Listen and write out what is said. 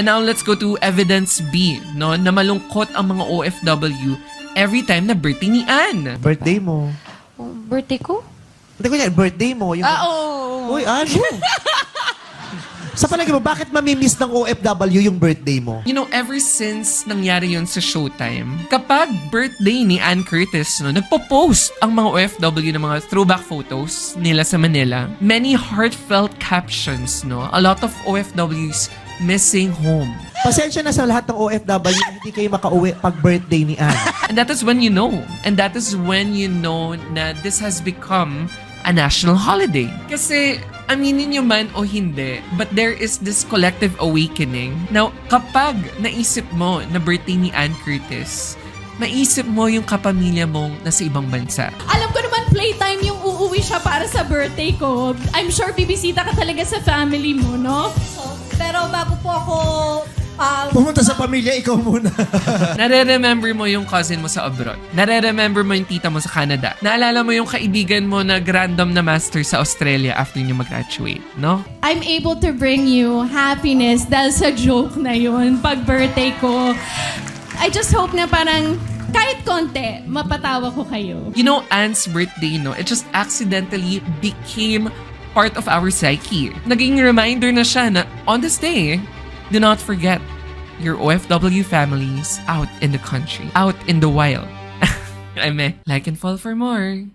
now let's go to evidence B, no? Na malungkot ang mga OFW every time na birthday ni Ann. Birthday mo. Oh, birthday ko? Hindi ko yan, birthday mo. Yung... Oo. Uy, ano? Sa palagi mo, bakit mamimiss ng OFW yung birthday mo? You know, ever since nangyari yun sa Showtime, kapag birthday ni Ann Curtis, no, nagpo-post ang mga OFW ng mga throwback photos nila sa Manila. Many heartfelt captions, no? A lot of OFWs missing home. Pasensya na sa lahat ng OFW na hindi kayo makauwi pag birthday ni Ann. And that is when you know. And that is when you know na this has become a national holiday. Kasi, aminin nyo man o hindi, but there is this collective awakening. Now, kapag naisip mo na birthday ni Ann Curtis, maisip mo yung kapamilya mong nasa ibang bansa. Alam ko naman playtime yung uuwi siya para sa birthday ko. I'm sure bibisita ka talaga sa family mo, no? Pero bago po ako Pumunta sa pamilya, ikaw muna. Nare-remember mo yung cousin mo sa abroad. Nare-remember mo yung tita mo sa Canada. Naalala mo yung kaibigan mo na random na master sa Australia after nyo mag-graduate, no? I'm able to bring you happiness dahil sa joke na yun pag birthday ko. I just hope na parang kahit konti, mapatawa ko kayo. You know, Ann's birthday, no? It just accidentally became part of our psyche. Naging reminder na siya na on this day, do not forget your OFW families out in the country, out in the wild. I may like and follow for more.